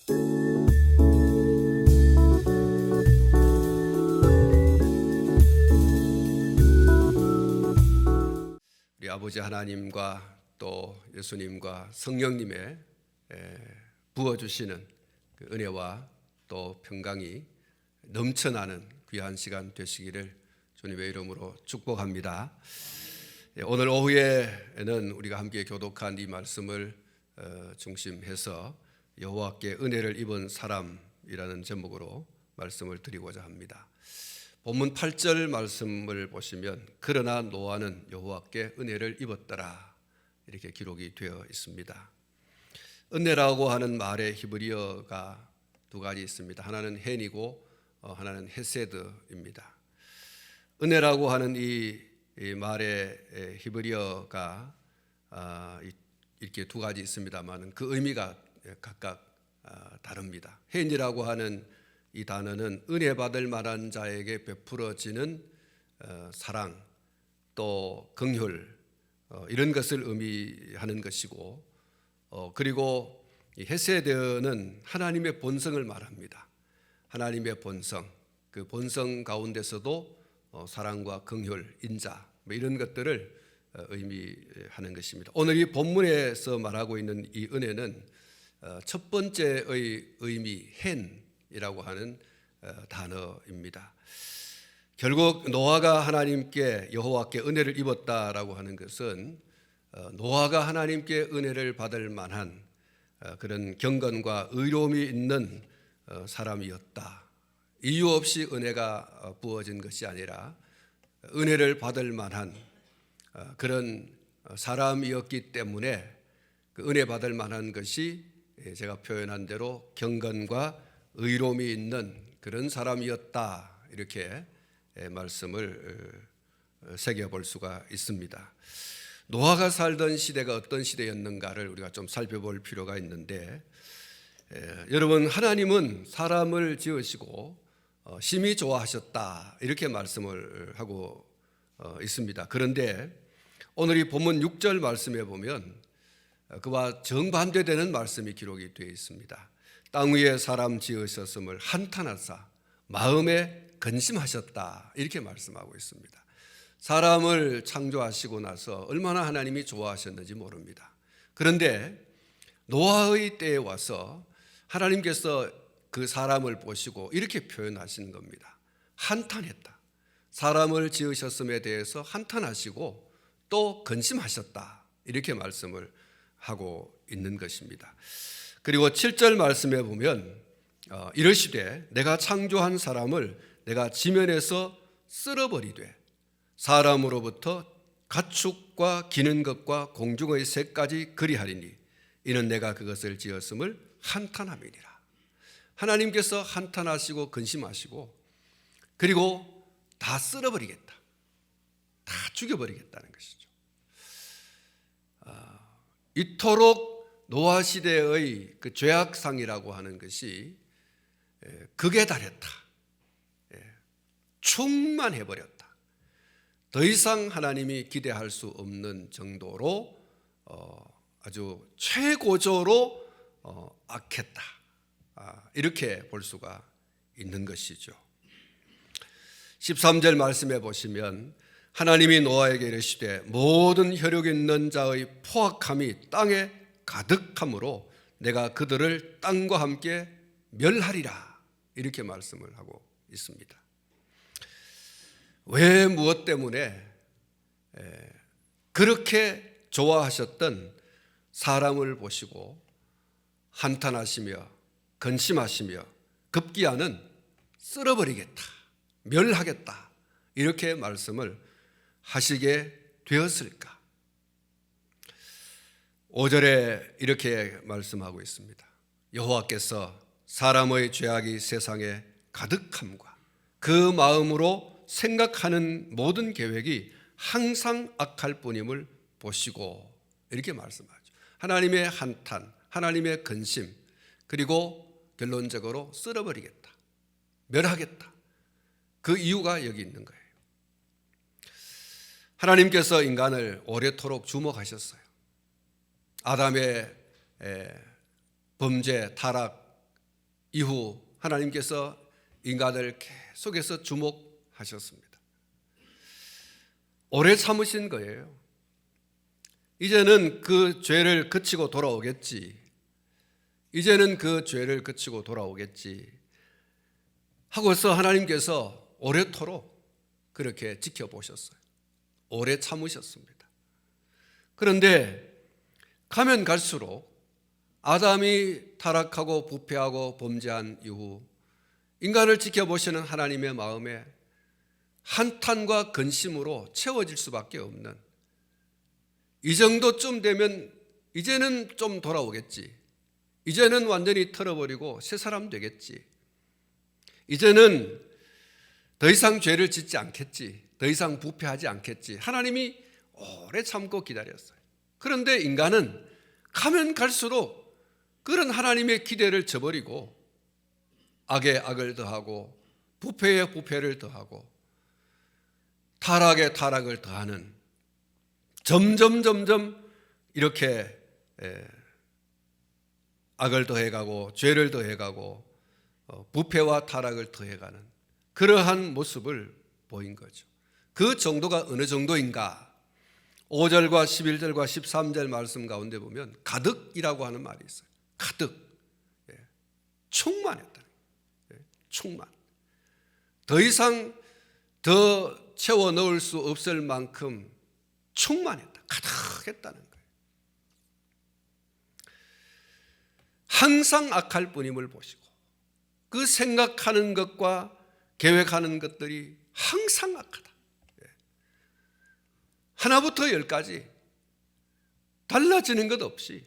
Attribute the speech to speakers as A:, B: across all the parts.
A: 우리 아버지 하나님과 또 예수님과 성령님의 부어주시는 그 은혜와 또 평강이 넘쳐나는 귀한 시간 되시기를 주님의 이름으로 축복합니다. 오늘 오후에는 우리가 함께 교독한 이 말씀을 중심해서 여호와께 은혜를 입은 사람이라는 제목으로 말씀을 드리고자 합니다. 본문 8절 말씀을 보시면 그러나 노아는 여호와께 은혜를 입었더라 이렇게 기록이 되어 있습니다. 은혜라고 하는 말의 히브리어가 두 가지 있습니다. 하나는 헨이고 하나는 헤세드입니다. 은혜라고 하는 이 말의 히브리어가 이렇게 두 가지 있습니다만 그 의미가 각각 다릅니다. 헨이라고 하는 이 단어는 은혜 받을 만한 자에게 베풀어지는 사랑 또 긍휼 이런 것을 의미하는 것이고, 그리고 이 헤세드는 하나님의 본성을 말합니다. 하나님의 본성, 그 본성 가운데서도 사랑과 긍휼, 인자 이런 것들을 의미하는 것입니다. 오늘 이 본문에서 말하고 있는 이 은혜는 첫 번째의 의미 헨이라고 하는 단어입니다. 결국 노아가 하나님께 여호와께 은혜를 입었다라고 하는 것은 노아가 하나님께 은혜를 받을 만한 그런 경건과 의로움이 있는 사람이었다. 이유 없이 은혜가 부어진 것이 아니라 은혜를 받을 만한 그런 사람이었기 때문에 그 은혜 받을 만한 것이 제가 표현한 대로 경건과 의로움이 있는 그런 사람이었다 이렇게 말씀을 새겨볼 수가 있습니다. 노아가 살던 시대가 어떤 시대였는가를 우리가 좀 살펴볼 필요가 있는데, 여러분 하나님은 사람을 지으시고 심히 좋아하셨다 이렇게 말씀을 하고 있습니다. 그런데 오늘 이 본문 6절 말씀에 보면 그와 정반대되는 말씀이 기록이 되어 있습니다. 땅 위에 사람 지으셨음을 한탄하사 마음에 근심하셨다 이렇게 말씀하고 있습니다. 사람을 창조하시고 나서 얼마나 하나님이 좋아하셨는지 모릅니다. 그런데 노아의 때에 와서 하나님께서 그 사람을 보시고 이렇게 표현하시는 겁니다. 한탄했다. 사람을 지으셨음에 대해서 한탄하시고 또 근심하셨다 이렇게 말씀을 하고 있는 것입니다. 그리고 7절 말씀에 보면 이러시되 내가 창조한 사람을 내가 지면에서 쓸어버리되 사람으로부터 가축과 기는 것과 공중의 새까지 그리하리니 이는 내가 그것을 지었음을 한탄함이니라. 하나님께서 한탄하시고 근심하시고 그리고 다 쓸어버리겠다, 다 죽여버리겠다는 것이죠. 이토록 노아 시대의 그 죄악상이라고 하는 것이 극에 달했다, 충만해버렸다. 더 이상 하나님이 기대할 수 없는 정도로 아주 최고조로 악했다, 이렇게 볼 수가 있는 것이죠. 13절 말씀에 보시면 하나님이 노아에게 이르시되 모든 혈육 있는 자의 포악함이 땅에 가득함으로 내가 그들을 땅과 함께 멸하리라 이렇게 말씀을 하고 있습니다. 왜 무엇 때문에 그렇게 좋아하셨던 사람을 보시고 한탄하시며 근심하시며 급기야는 쓸어버리겠다, 멸하겠다 이렇게 말씀을 하시게 되었을까? 5절에 이렇게 말씀하고 있습니다. 여호와께서 사람의 죄악이 세상에 가득함과 그 마음으로 생각하는 모든 계획이 항상 악할 뿐임을 보시고 이렇게 말씀하죠. 하나님의 한탄, 하나님의 근심, 그리고 결론적으로 쓸어버리겠다, 멸하겠다. 그 이유가 여기 있는 거예요. 하나님께서 인간을 오래도록 주목하셨어요. 아담의 범죄, 타락, 이후 하나님께서 인간을 계속해서 주목하셨습니다. 오래 참으신 거예요. 이제는 그 죄를 그치고 돌아오겠지. 이제는 그 죄를 그치고 돌아오겠지 하고서 하나님께서 오래도록 그렇게 지켜보셨어요. 오래 참으셨습니다. 그런데 가면 갈수록 아담이 타락하고 부패하고 범죄한 이후 인간을 지켜보시는 하나님의 마음에 한탄과 근심으로 채워질 수밖에 없는, 이 정도쯤 되면 이제는 좀 돌아오겠지, 이제는 완전히 털어버리고 새 사람 되겠지, 이제는 더 이상 죄를 짓지 않겠지, 더 이상 부패하지 않겠지, 하나님이 오래 참고 기다렸어요. 그런데 인간은 가면 갈수록 그런 하나님의 기대를 저버리고 악에 악을 더하고 부패에 부패를 더하고 타락에 타락을 더하는, 점점 이렇게 악을 더해가고 죄를 더해가고 부패와 타락을 더해가는 그러한 모습을 보인 거죠. 그 정도가 어느 정도인가? 5절과 11절과 13절 말씀 가운데 보면 가득이라고 하는 말이 있어요. 가득, 충만했다. 충만. 더 이상 더 채워 넣을 수 없을 만큼 충만했다. 가득했다는 거예요. 항상 악할 뿐임을 보시고 그 생각하는 것과 계획하는 것들이 항상 악하다. 하나부터 열까지 달라지는 것 없이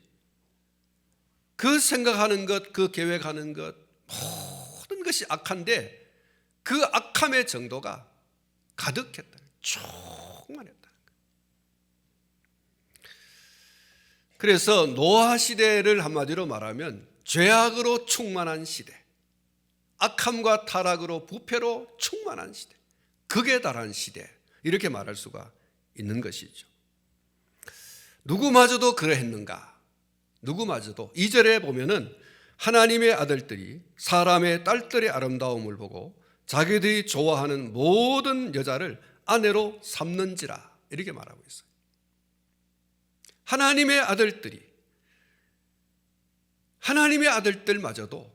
A: 그 생각하는 것, 그 계획하는 것, 모든 것이 악한데 그 악함의 정도가 가득했다. 충만했다. 그래서 노아 시대를 한마디로 말하면 죄악으로 충만한 시대, 악함과 타락으로 부패로 충만한 시대, 극에 달한 시대, 이렇게 말할 수가 있는 것이죠. 누구마저도 그러했는가? 누구마저도. 2절에 보면은 하나님의 아들들이 사람의 딸들의 아름다움을 보고 자기들이 좋아하는 모든 여자를 아내로 삼는지라, 이렇게 말하고 있어요. 하나님의 아들들이, 하나님의 아들들마저도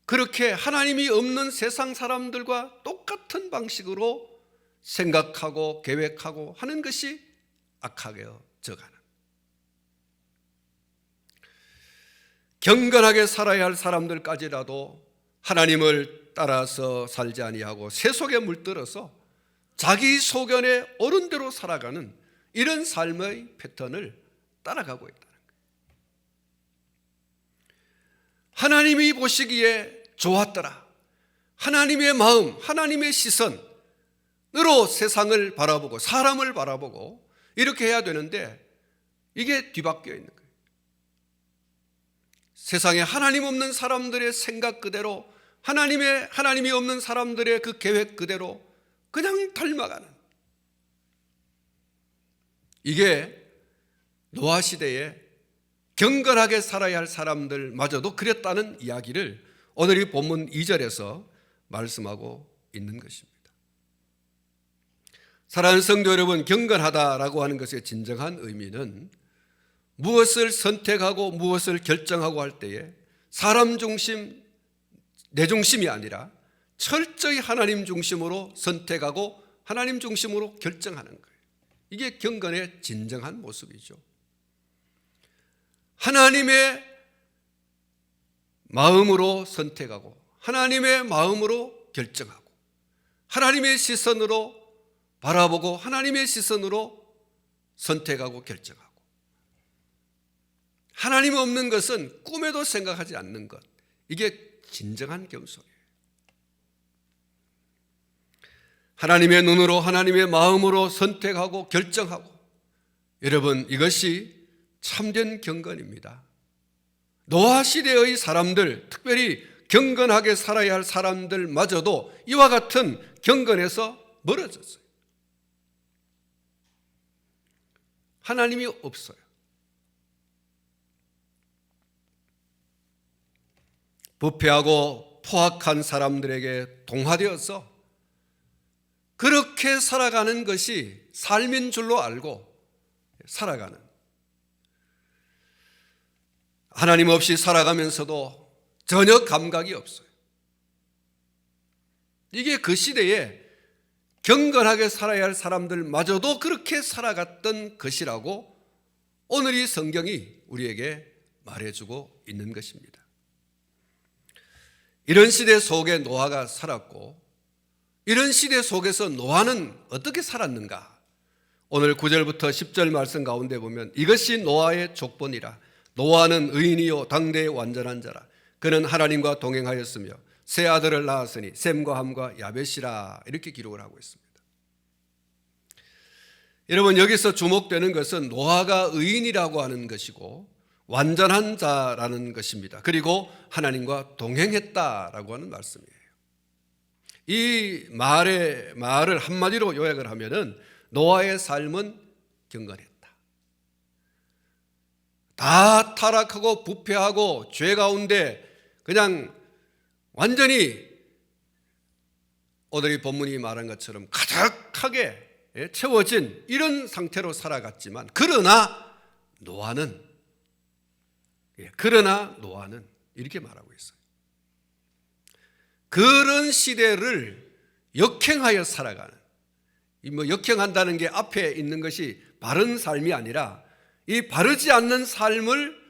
A: 그렇게 하나님이 없는 세상 사람들과 똑같은 방식으로 생각하고 계획하고 하는 것이 악하게 져가는, 경건하게 살아야 할 사람들까지라도 하나님을 따라서 살지 아니하고 세속에 물들어서 자기 소견에 옳은 대로 살아가는 이런 삶의 패턴을 따라가고 있다는 거예요. 하나님이 보시기에 좋았더라, 하나님의 마음, 하나님의 시선으로 세상을 바라보고 사람을 바라보고 이렇게 해야 되는데 이게 뒤바뀌어 있는 거예요. 세상에 하나님 없는 사람들의 생각 그대로, 하나님이 없는 사람들의 그 계획 그대로 그냥 닮아가는, 이게 노아 시대에 경건하게 살아야 할 사람들마저도 그랬다는 이야기를 오늘 이 본문 2절에서 말씀하고 있는 것입니다. 사랑하는 성도 여러분, 경건하다라고 하는 것의 진정한 의미는 무엇을 선택하고 무엇을 결정하고 할 때에 사람 중심, 내 중심이 아니라 철저히 하나님 중심으로 선택하고 하나님 중심으로 결정하는 거예요. 이게 경건의 진정한 모습이죠. 하나님의 마음으로 선택하고 하나님의 마음으로 결정하고 하나님의 시선으로 바라보고 하나님의 시선으로 선택하고 결정하고, 하나님 없는 것은 꿈에도 생각하지 않는 것, 이게 진정한 겸손이에요. 하나님의 눈으로 하나님의 마음으로 선택하고 결정하고, 여러분 이것이 참된 경건입니다. 노아 시대의 사람들, 특별히 경건하게 살아야 할 사람들마저도 이와 같은 경건에서 멀어졌어요. 하나님이 없어요. 부패하고 포악한 사람들에게 동화되어서 그렇게 살아가는 것이 삶인 줄로 알고 살아가는, 하나님 없이 살아가면서도 전혀 감각이 없어요. 이게 그 시대에 경건하게 살아야 할 사람들마저도 그렇게 살아갔던 것이라고 오늘 이 성경이 우리에게 말해주고 있는 것입니다. 이런 시대 속에 노아가 살았고, 이런 시대 속에서 노아는 어떻게 살았는가? 오늘 9절부터 10절 말씀 가운데 보면 이것이 노아의 족본이라. 노아는 의인이요 당대의 완전한 자라. 그는 하나님과 동행하였으며 세 아들을 낳았으니 셈과 함과 야벳이라. 이렇게 기록을 하고 있습니다. 여러분, 여기서 주목되는 것은 노아가 의인이라고 하는 것이고 완전한 자라는 것입니다. 그리고 하나님과 동행했다라고 하는 말씀이에요. 이 말을 한마디로 요약을 하면은 노아의 삶은 경건했다. 다 타락하고 부패하고 죄 가운데 그냥 완전히 오늘 이 본문이 말한 것처럼 가득하게 채워진 이런 상태로 살아갔지만, 그러나 노아는 이렇게 말하고 있어요. 그런 시대를 역행하여 살아가는, 역행한다는 게 앞에 있는 것이 바른 삶이 아니라 이 바르지 않는 삶을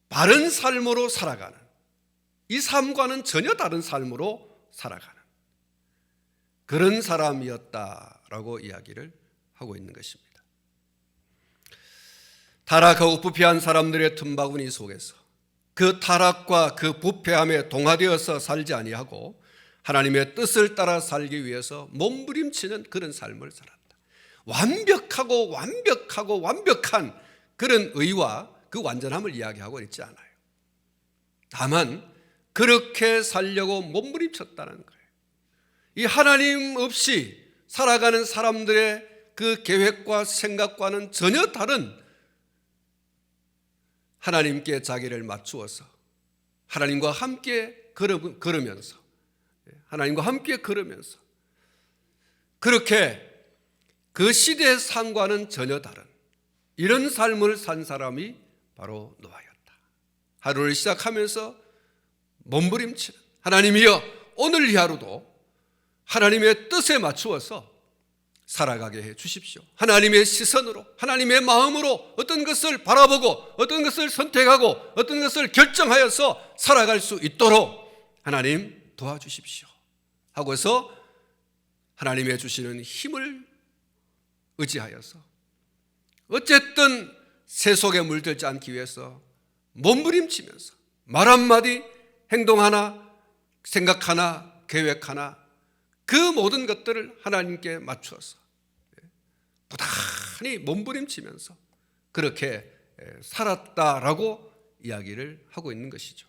A: 바른 삶으로 살아가는, 이 삶과는 전혀 다른 삶으로 살아가는 그런 사람이었다라고 이야기를 하고 있는 것입니다. 타락하고 부패한 사람들의 틈바구니 속에서 그 타락과 그 부패함에 동화되어서 살지 아니하고 하나님의 뜻을 따라 살기 위해서 몸부림치는 그런 삶을 살았다. 완벽한 그런 의와 그 완전함을 이야기하고 있지 않아요. 다만 그렇게 살려고 몸부림쳤다는 거예요. 이 하나님 없이 살아가는 사람들의 그 계획과 생각과는 전혀 다른, 하나님께 자기를 맞추어서 하나님과 함께 걸으면서 그렇게 그 시대의 삶과는 전혀 다른 이런 삶을 산 사람이 바로 노아였다. 하루를 시작하면서 몸부림치는, 하나님이여 오늘 이 하루도 하나님의 뜻에 맞추어서 살아가게 해 주십시오. 하나님의 시선으로, 하나님의 마음으로 어떤 것을 바라보고 어떤 것을 선택하고 어떤 것을 결정하여서 살아갈 수 있도록 하나님 도와주십시오 하고서 하나님의 주시는 힘을 의지하여서 어쨌든 새 속에 물들지 않기 위해서 몸부림치면서 말 한마디, 행동 하나, 생각 하나, 계획 하나, 그 모든 것들을 하나님께 맞추어서 부단히 몸부림치면서 그렇게 살았다라고 이야기를 하고 있는 것이죠.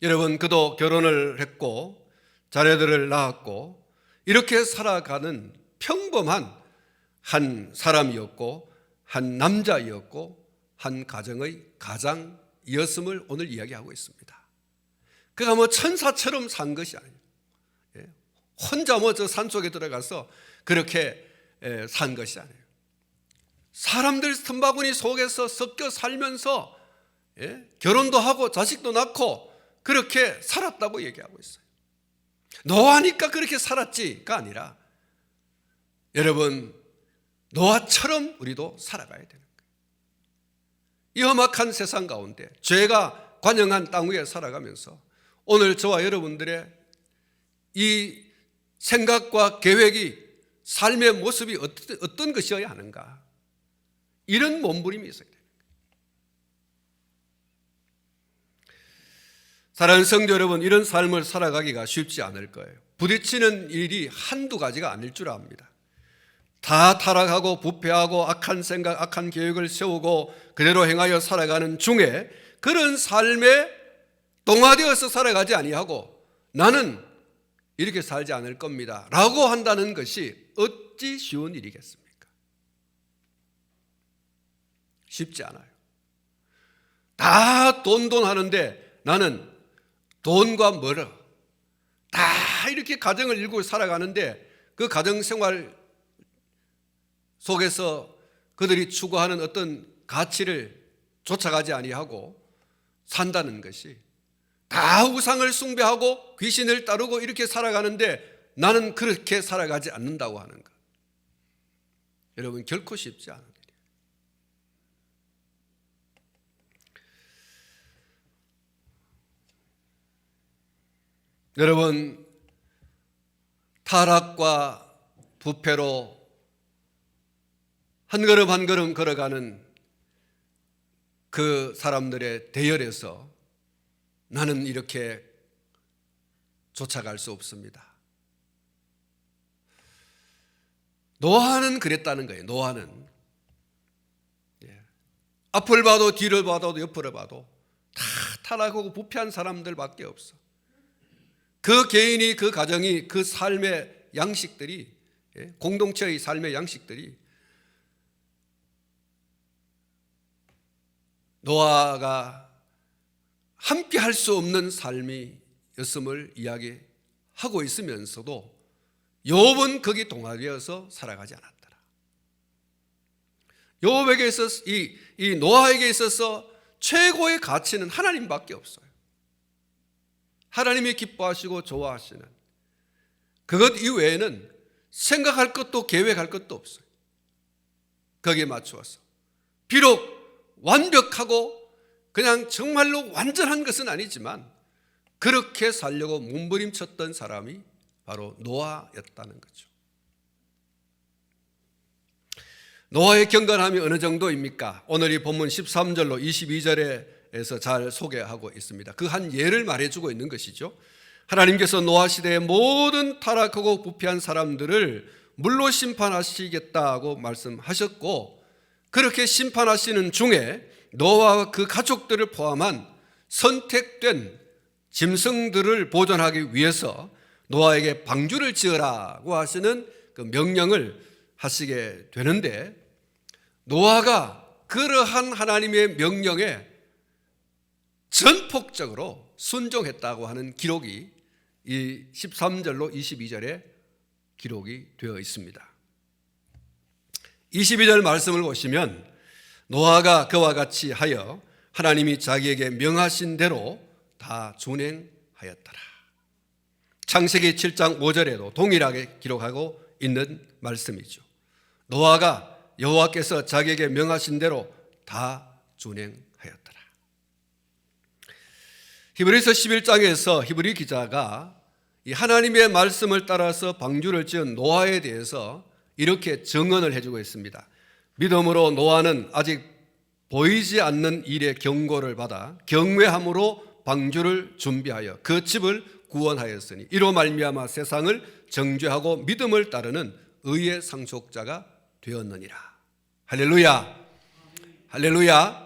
A: 여러분, 그도 결혼을 했고 자녀들을 낳았고 이렇게 살아가는 평범한 한 사람이었고 한 남자이었고 한 가정의 가장이었음을 오늘 이야기하고 있습니다. 그가 천사처럼 산 것이 아니에요. 혼자 저 산속에 들어가서 그렇게 산 것이 아니에요. 사람들 틈바구니 속에서 섞여 살면서 결혼도 하고 자식도 낳고 그렇게 살았다고 얘기하고 있어요. 노아니까 그렇게 살았지가 아니라 여러분, 노아처럼 우리도 살아가야 되는 거예요. 이 험악한 세상 가운데 죄가 관영한 땅 위에 살아가면서 오늘 저와 여러분들의 이 생각과 계획이, 삶의 모습이 어떤 것이어야 하는가, 이런 몸부림이 있어야 돼요. 사랑하는 성도 여러분, 이런 삶을 살아가기가 쉽지 않을 거예요. 부딪히는 일이 한두 가지가 아닐 줄 압니다. 다 타락하고 부패하고 악한 생각, 악한 계획을 세우고 그대로 행하여 살아가는 중에 그런 삶에 동화되어서 살아가지 아니하고 나는 이렇게 살지 않을 겁니다 라고 한다는 것이 어찌 쉬운 일이겠습니까? 쉽지 않아요. 다 돈 하는데 나는 돈과 멀어. 다 이렇게 가정을 이루고 살아가는데 그 가정생활 속에서 그들이 추구하는 어떤 가치를 쫓아가지 아니하고 산다는 것이, 다 우상을 숭배하고 귀신을 따르고 이렇게 살아가는데 나는 그렇게 살아가지 않는다고 하는 것. 여러분, 결코 쉽지 않은 일이에요. 여러분, 타락과 부패로 한 걸음 한 걸음 걸어가는 그 사람들의 대열에서 나는 이렇게 쫓아갈 수 없습니다. 노아는 그랬다는 거예요. 노아는 앞을 봐도 뒤를 봐도 옆을 봐도 다 타락하고 부패한 사람들밖에 없어. 그 개인이, 그 가정이, 그 삶의 양식들이, 공동체의 삶의 양식들이 노아가 함께 할 수 없는 삶이었음을 이야기하고 있으면서도 욥은 거기 동화되어서 살아가지 않았더라. 욥에게 있어서 이 노아에게 있어서 최고의 가치는 하나님밖에 없어요. 하나님이 기뻐하시고 좋아하시는 그것 이외에는 생각할 것도 계획할 것도 없어요. 거기에 맞추어서 비록 완벽하고 그냥 정말로 완전한 것은 아니지만 그렇게 살려고 몸부림쳤던 사람이 바로 노아였다는 거죠. 노아의 경건함이 어느 정도입니까? 오늘 이 본문 13절로 22절에서 잘 소개하고 있습니다. 그 한 예를 말해주고 있는 것이죠. 하나님께서 노아 시대의 모든 타락하고 부패한 사람들을 물로 심판하시겠다고 말씀하셨고, 그렇게 심판하시는 중에 노아와 그 가족들을 포함한 선택된 짐승들을 보존하기 위해서 노아에게 방주를 지으라고 하시는 그 명령을 하시게 되는데, 노아가 그러한 하나님의 명령에 전폭적으로 순종했다고 하는 기록이 이 13절로 22절에 기록이 되어 있습니다. 22절 말씀을 보시면 노아가 그와 같이 하여 하나님이 자기에게 명하신 대로 다 준행하였더라. 창세기 7장 5절에도 동일하게 기록하고 있는 말씀이죠. 노아가 여호와께서 자기에게 명하신 대로 다 준행하였더라. 히브리서 11장에서 히브리 기자가 이 하나님의 말씀을 따라서 방주를 지은 노아에 대해서 이렇게 증언을 해주고 있습니다. 믿음으로 노아는 아직 보이지 않는 일의 경고를 받아 경외함으로 방주를 준비하여 그 집을 구원하였으니 이로 말미암아 세상을 정죄하고 믿음을 따르는 의의 상속자가 되었느니라. 할렐루야. 할렐루야.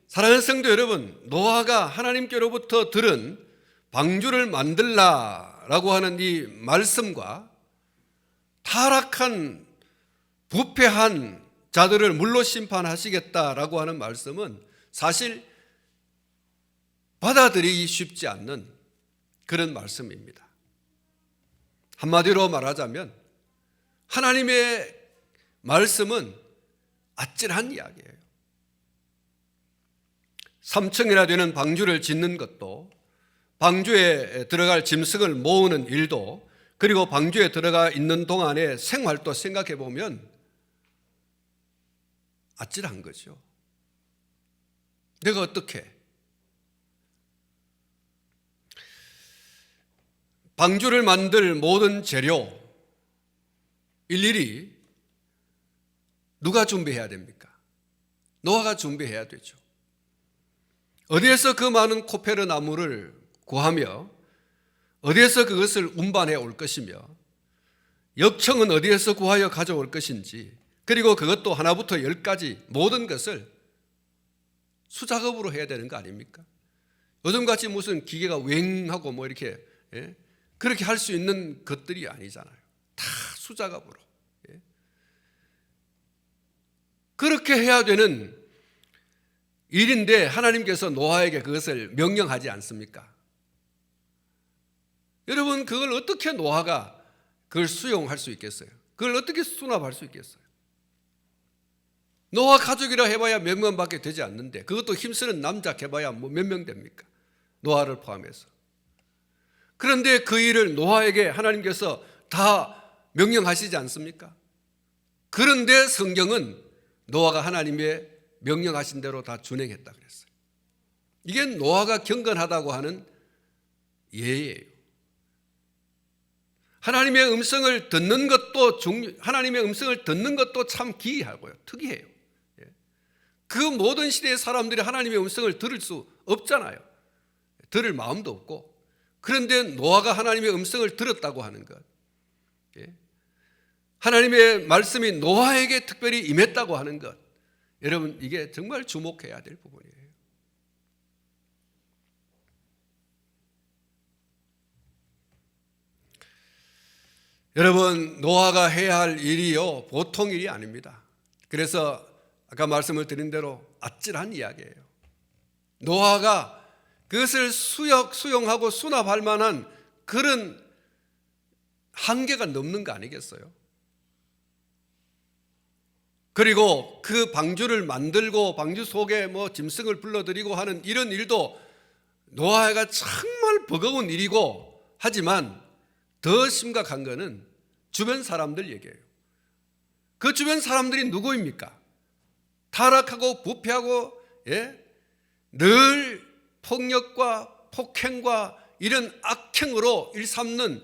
A: 사랑하는 성도 여러분, 노아가 하나님께로부터 들은 방주를 만들라라고 하는 이 말씀과 타락한 부패한 자들을 물로 심판하시겠다라고 하는 말씀은 사실 받아들이기 쉽지 않는 그런 말씀입니다. 한마디로 말하자면 하나님의 말씀은 아찔한 이야기예요. 3층이나 되는 방주를 짓는 것도, 방주에 들어갈 짐승을 모으는 일도, 그리고 방주에 들어가 있는 동안의 생활도 생각해 보면 아찔한 거죠. 내가 어떻게 방주를 만들 모든 재료 일일이 누가 준비해야 됩니까? 노아가 준비해야 되죠. 어디에서 그 많은 코페르 나무를 구하며 어디에서 그것을 운반해 올 것이며 역청은 어디에서 구하여 가져올 것인지, 그리고 그것도 하나부터 10까지 모든 것을 수작업으로 해야 되는 거 아닙니까? 요즘같이 무슨 기계가 웽하고 뭐 이렇게 그렇게 할 수 있는 것들이 아니잖아요. 다 수작업으로. 그렇게 해야 되는 일인데 하나님께서 노아에게 그것을 명령하지 않습니까? 여러분, 그걸 어떻게 노아가 그걸 수용할 수 있겠어요? 그걸 어떻게 수납할 수 있겠어요? 노아 가족이라 해봐야 몇 명밖에 되지 않는데, 그것도 힘쓰는 남자 해봐야 뭐 몇 명 됩니까? 노아를 포함해서. 그런데 그 일을 노아에게 하나님께서 다 명령하시지 않습니까? 그런데 성경은 노아가 하나님의 명령하신 대로 다 준행했다 그랬어요. 이게 노아가 경건하다고 하는 예예요. 하나님의 음성을 듣는 것도 하나님의 음성을 듣는 것도 참 기이하고요, 특이해요. 그 모든 시대의 사람들이 하나님의 음성을 들을 수 없잖아요. 들을 마음도 없고. 그런데 노아가 하나님의 음성을 들었다고 하는 것, 하나님의 말씀이 노아에게 특별히 임했다고 하는 것, 여러분, 이게 정말 주목해야 될 부분이에요. 여러분, 노아가 해야 할 일이요, 보통 일이 아닙니다. 그래서 아까 말씀을 드린 대로 아찔한 이야기예요. 노아가 그것을 수용하고 수납할 만한 그런 한계가 넘는 거 아니겠어요? 그리고 그 방주를 만들고 방주 속에 뭐 짐승을 불러들이고 하는 이런 일도 노아가 정말 버거운 일이고, 하지만 더 심각한 거는 주변 사람들 얘기예요. 그 주변 사람들이 누구입니까? 타락하고 부패하고, 늘 폭력과 폭행과 이런 악행으로 일삼는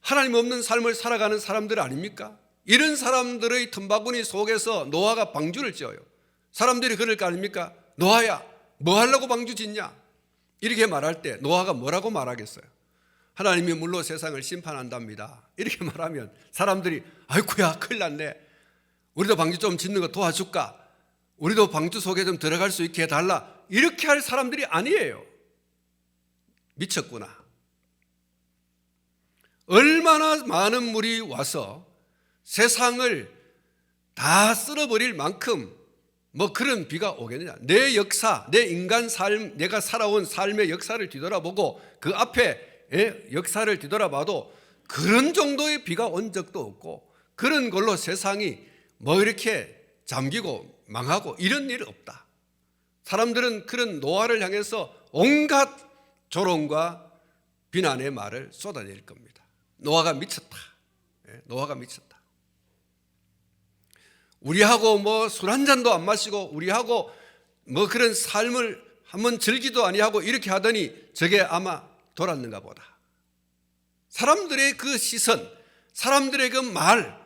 A: 하나님 없는 삶을 살아가는 사람들 아닙니까? 이런 사람들의 틈바구니 속에서 노아가 방주를 지어요. 사람들이 그럴 거 아닙니까? 노아야, 뭐 하려고 방주 짓냐? 이렇게 말할 때 노아가 뭐라고 말하겠어요? 하나님이 물로 세상을 심판한답니다. 이렇게 말하면 사람들이 아이쿠야, 큰일 났네, 우리도 방주 좀 짓는 거 도와줄까? 우리도 방주 속에 좀 들어갈 수 있게 해달라, 이렇게 할 사람들이 아니에요. 미쳤구나. 얼마나 많은 물이 와서 세상을 다 쓸어버릴 만큼 뭐 그런 비가 오겠느냐. 내 역사, 내 인간 삶, 내가 살아온 삶의 역사를 뒤돌아보고 그 앞에 역사를 뒤돌아봐도 그런 정도의 비가 온 적도 없고, 그런 걸로 세상이 뭐 이렇게 잠기고 망하고 이런 일 없다. 사람들은 그런 노아를 향해서 온갖 조롱과 비난의 말을 쏟아낼 겁니다. 노아가 미쳤다. 노아가 미쳤다. 우리하고 뭐 술 한 잔도 안 마시고 우리하고 뭐 그런 삶을 한번 즐기도 아니하고 이렇게 하더니 저게 아마 돌았는가 보다. 사람들의 그 시선, 사람들의 그 말,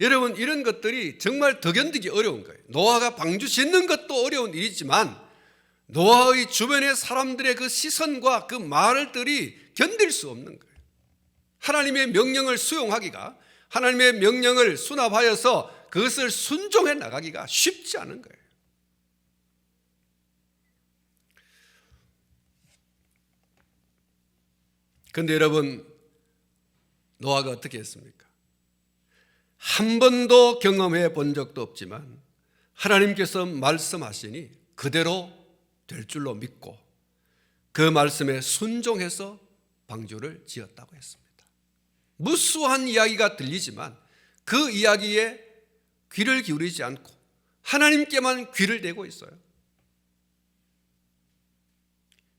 A: 여러분, 이런 것들이 정말 더 견디기 어려운 거예요. 노아가 방주 짓는 것도 어려운 일이지만 노아의 주변의 사람들의 그 시선과 그 말들이 견딜 수 없는 거예요. 하나님의 명령을 수용하기가, 하나님의 명령을 수납하여서 그것을 순종해 나가기가 쉽지 않은 거예요. 그런데 여러분, 노아가 어떻게 했습니까? 한 번도 경험해 본 적도 없지만 하나님께서 말씀하시니 그대로 될 줄로 믿고 그 말씀에 순종해서 방주를 지었다고 했습니다. 무수한 이야기가 들리지만 그 이야기에 귀를 기울이지 않고 하나님께만 귀를 대고 있어요.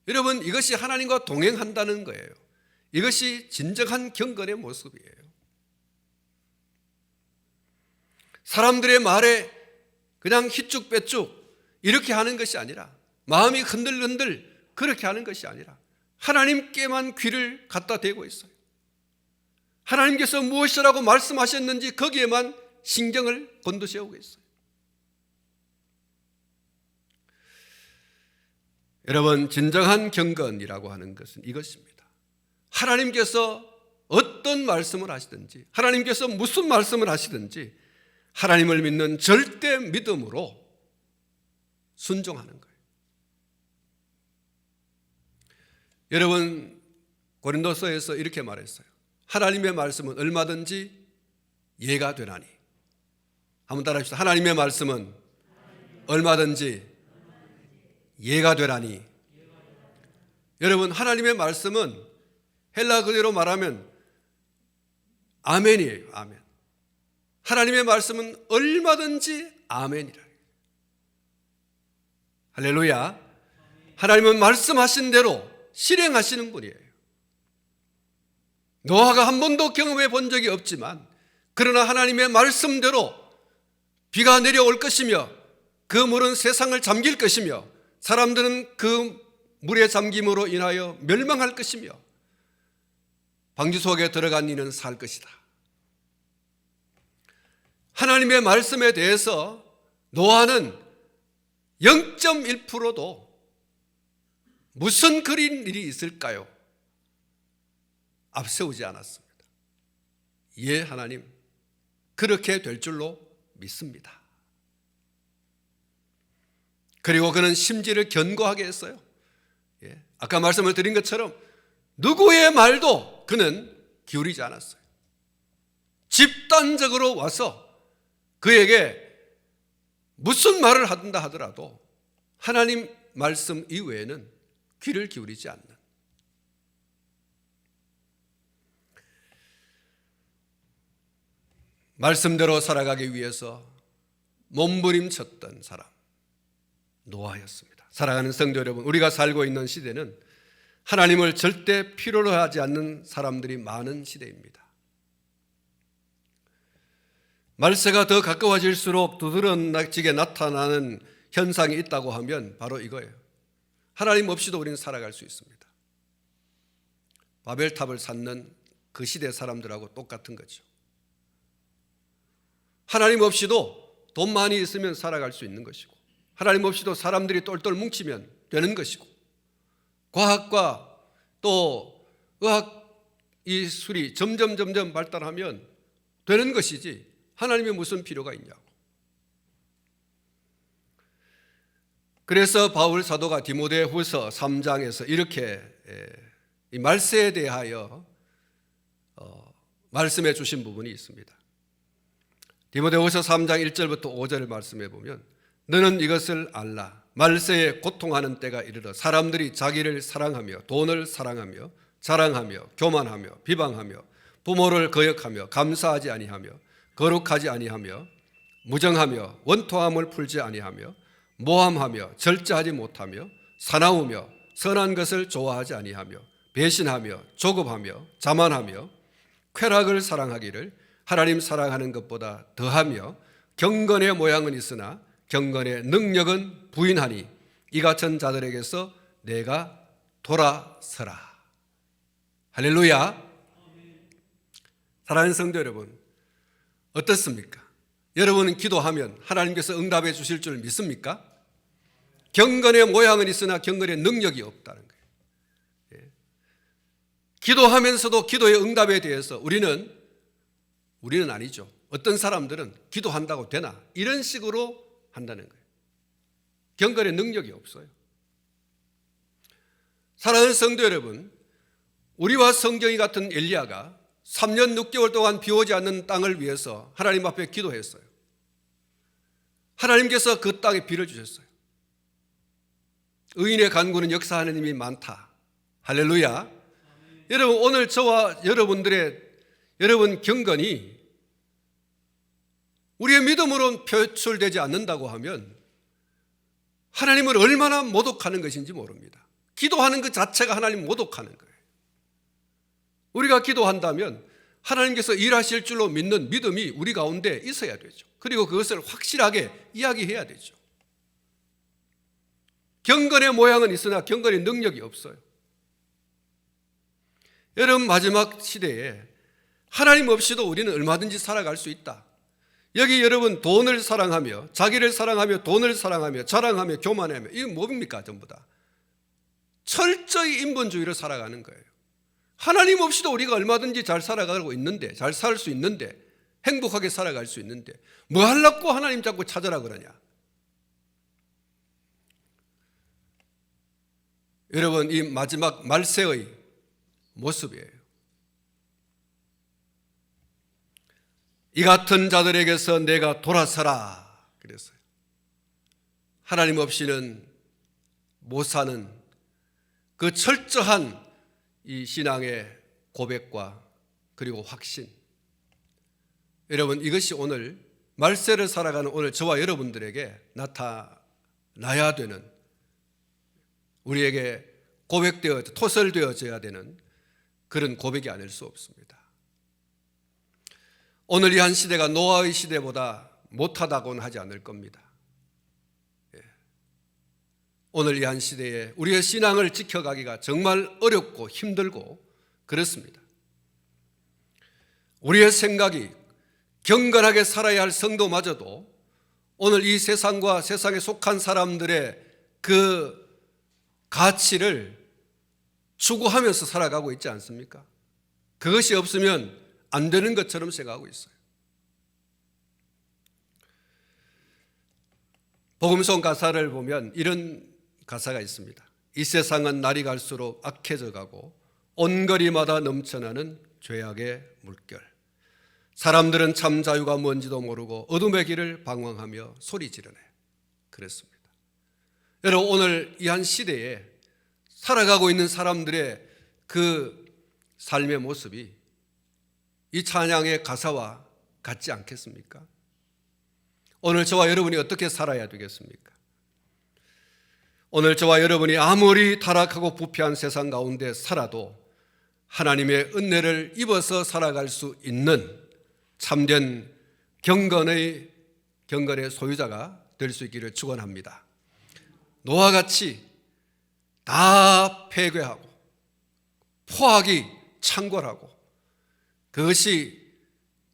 A: 여러분, 이것이 하나님과 동행한다는 거예요. 이것이 진정한 경건의 모습이에요. 사람들의 말에 그냥 희쭉빼쭉 이렇게 하는 것이 아니라, 마음이 흔들흔들 그렇게 하는 것이 아니라 하나님께만 귀를 갖다 대고 있어요. 하나님께서 무엇이라고 말씀하셨는지 거기에만 신경을 곤두세우고 있어요. 여러분, 진정한 경건이라고 하는 것은 이것입니다. 하나님께서 어떤 말씀을 하시든지, 하나님께서 무슨 말씀을 하시든지 하나님을 믿는 절대 믿음으로 순종하는 거예요. 여러분, 고린도서에서 이렇게 말했어요. 하나님의 말씀은 얼마든지 예가 되나니. 한번 따라합시다. 하나님의 말씀은 얼마든지 예가 되라니. 여러분, 하나님의 말씀은 헬라 그대로 말하면 아멘이에요. 아멘. 하나님의 말씀은 얼마든지 아멘이라. 할렐루야. 하나님은 말씀하신 대로 실행하시는 분이에요. 노아가 한 번도 경험해 본 적이 없지만, 그러나 하나님의 말씀대로 비가 내려올 것이며 그 물은 세상을 잠길 것이며 사람들은 그 물의 잠김으로 인하여 멸망할 것이며 방주 속에 들어간 이는 살 것이다. 하나님의 말씀에 대해서 노아는 0.1%도 무슨 그린 일이 있을까요? 앞세우지 않았습니다. 예, 하나님, 그렇게 될 줄로 믿습니다. 그리고 그는 심지를 견고하게 했어요. 아까 말씀을 드린 것처럼 누구의 말도 그는 기울이지 않았어요. 집단적으로 와서 그에게 무슨 말을 한다 하더라도 하나님 말씀 이외에는 귀를 기울이지 않는, 말씀대로 살아가기 위해서 몸부림쳤던 사람, 노아였습니다. 사랑하는 성도 여러분, 우리가 살고 있는 시대는 하나님을 절대 필요로 하지 않는 사람들이 많은 시대입니다. 말세가 더 가까워질수록 두드러지게 나타나는 현상이 있다고 하면 바로 이거예요. 하나님 없이도 우리는 살아갈 수 있습니다. 바벨탑을 쌓는 그 시대 사람들하고 똑같은 거죠. 하나님 없이도 돈 많이 있으면 살아갈 수 있는 것이고, 하나님 없이도 사람들이 똘똘 뭉치면 되는 것이고, 과학과 또 의학 기술이 점점 발달하면 되는 것이지 하나님이 무슨 필요가 있냐고. 그래서 바울 사도가 디모데후서 3장에서 이렇게 이 말세에 대하여 말씀해 주신 부분이 있습니다. 디모데후서 3장 1절부터 5절을 말씀해 보면, 너는 이것을 알라. 말세에 고통하는 때가 이르러 사람들이 자기를 사랑하며 돈을 사랑하며 자랑하며 교만하며 비방하며 부모를 거역하며 감사하지 아니하며 거룩하지 아니하며 무정하며 원통함을 풀지 아니하며 모함하며 절제하지 못하며 사나우며 선한 것을 좋아하지 아니하며 배신하며 조급하며 자만하며 쾌락을 사랑하기를 하나님 사랑하는 것보다 더하며 경건의 모양은 있으나 경건의 능력은 부인하니 이 같은 자들에게서 내가 돌아서라. 할렐루야. 사랑하는 성도 여러분, 어떻습니까? 여러분은 기도하면 하나님께서 응답해 주실 줄 믿습니까? 경건의 모양은 있으나 경건의 능력이 없다는 거예요. 기도하면서도 기도의 응답에 대해서 우리는 아니죠. 어떤 사람들은 기도한다고 되나? 이런 식으로 한다는 거예요. 경건의 능력이 없어요. 사랑하는 성도 여러분, 우리와 성경이 같은 엘리야가 3년 6개월 동안 비 오지 않는 땅을 위해서 하나님 앞에 기도했어요. 하나님께서 그 땅에 비를 주셨어요. 의인의 간구는 역사하는 힘이 많다. 할렐루야. 여러분, 오늘 저와 여러분 경건이 우리의 믿음으로 표출되지 않는다고 하면 하나님을 얼마나 모독하는 것인지 모릅니다. 기도하는 것 자체가 하나님 모독하는 거예요. 우리가 기도한다면 하나님께서 일하실 줄로 믿는 믿음이 우리 가운데 있어야 되죠. 그리고 그것을 확실하게 이야기해야 되죠. 경건의 모양은 있으나 경건의 능력이 없어요. 여러분, 마지막 시대에 하나님 없이도 우리는 얼마든지 살아갈 수 있다. 여기 여러분 돈을 사랑하며 자기를 사랑하며 돈을 사랑하며 자랑하며 교만하며 이게 뭡니까? 전부 다 철저히 인본주의로 살아가는 거예요. 하나님 없이도 우리가 얼마든지 잘 살아가고 있는데, 잘 살 수 있는데, 행복하게 살아갈 수 있는데 뭐 하려고 하나님 자꾸 찾으라 그러냐? 여러분, 이 마지막 말세의 모습이에요. 이 같은 자들에게서 내가 돌아서라 그랬어요. 하나님 없이는 못 사는 그 철저한 이 신앙의 고백과 그리고 확신, 여러분 이것이 오늘 말세를 살아가는 오늘 저와 여러분들에게 나타나야 되는, 우리에게 고백되어 토설되어져야 되는 그런 고백이 아닐 수 없습니다. 오늘 이 한 시대가 노아의 시대보다 못하다고는 하지 않을 겁니다. 오늘 이 한 시대에 우리의 신앙을 지켜가기가 정말 어렵고 힘들고 그렇습니다. 우리의 생각이 경건하게 살아야 할 성도마저도 오늘 이 세상과 세상에 속한 사람들의 그 가치를 추구하면서 살아가고 있지 않습니까? 그것이 없으면 안 되는 것처럼 생각하고 있어요. 복음송 가사를 보면 이런 가사가 있습니다. 이 세상은 날이 갈수록 악해져 가고 온 거리마다 넘쳐나는 죄악의 물결. 사람들은 참 자유가 뭔지도 모르고 어둠의 길을 방황하며 소리 지르네. 그랬습니다. 여러분 오늘 이 한 시대에 살아가고 있는 사람들의 그 삶의 모습이 이 찬양의 가사와 같지 않겠습니까? 오늘 저와 여러분이 어떻게 살아야 되겠습니까? 오늘 저와 여러분이 아무리 타락하고 부패한 세상 가운데 살아도 하나님의 은혜를 입어서 살아갈 수 있는 참된 경건의 소유자가 될 수 있기를 축원합니다. 노아와 같이 다 폐괴하고 포악이 창궐하고 그것이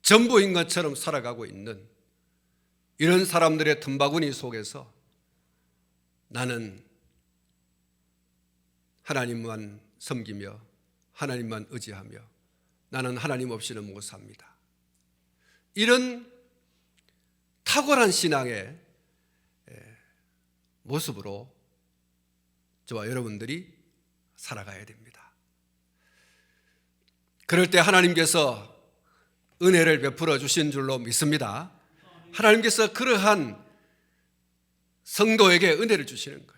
A: 전부인 것처럼 살아가고 있는 이런 사람들의 틈바구니 속에서 나는 하나님만 섬기며 하나님만 의지하며 나는 하나님 없이는 못 삽니다. 이런 탁월한 신앙의 모습으로 저와 여러분들이 살아가야 됩니다. 그럴 때 하나님께서 은혜를 베풀어 주신 줄로 믿습니다. 하나님께서 그러한 성도에게 은혜를 주시는 거예요.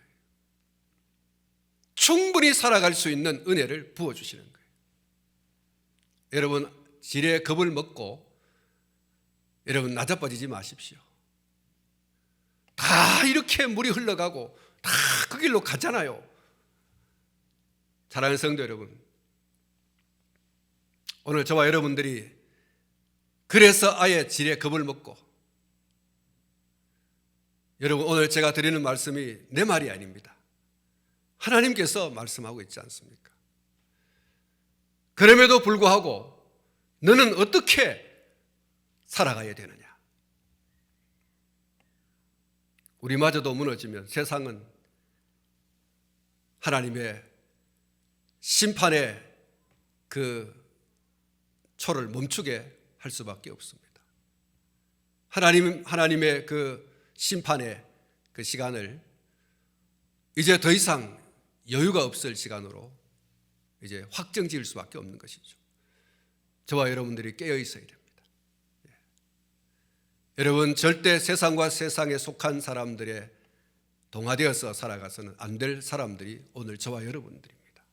A: 충분히 살아갈 수 있는 은혜를 부어주시는 거예요. 여러분 지레 겁을 먹고 여러분 낮아빠지지 마십시오. 다 이렇게 물이 흘러가고 다 그 길로 가잖아요. 사랑하는 성도 여러분, 오늘 저와 여러분들이 그래서 아예 지레 겁을 먹고, 여러분 오늘 제가 드리는 말씀이 내 말이 아닙니다. 하나님께서 말씀하고 있지 않습니까? 그럼에도 불구하고 너는 어떻게 살아가야 되느냐? 우리마저도 무너지면 세상은 하나님의 심판의 그 초를 멈추게 할 수밖에 없습니다. 하나님의 그 심판의 그 시간을 이제 더 이상 여유가 없을 시간으로 이제 확정 지을 수밖에 없는 것이죠. 저와 여러분들이 깨어 있어야 됩니다. 여러분 절대 세상과 세상에 속한 사람들의 동화되어서 살아가서는 안 될 사람들이 오늘 저와 여러분들입니다.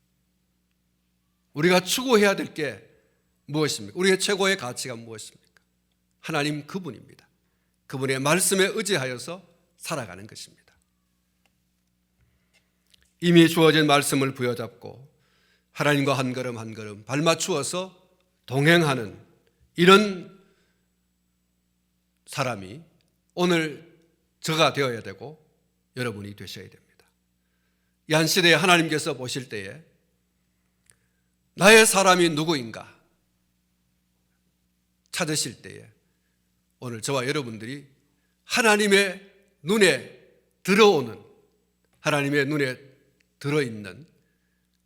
A: 우리가 추구해야 될 게 무엇입니까? 우리의 최고의 가치가 무엇입니까? 하나님 그분입니다. 그분의 말씀에 의지하여서 살아가는 것입니다. 이미 주어진 말씀을 부여잡고 하나님과 한 걸음 한 걸음 발맞추어서 동행하는 이런 사람이 오늘 저가 되어야 되고 여러분이 되셔야 됩니다. 이 한 시대에 하나님께서 보실 때에 나의 사람이 누구인가 찾으실 때에 오늘 저와 여러분들이 하나님의 눈에 들어오는, 하나님의 눈에 들어있는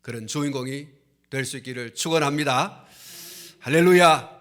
A: 그런 주인공이 될 수 있기를 축원합니다. 할렐루야.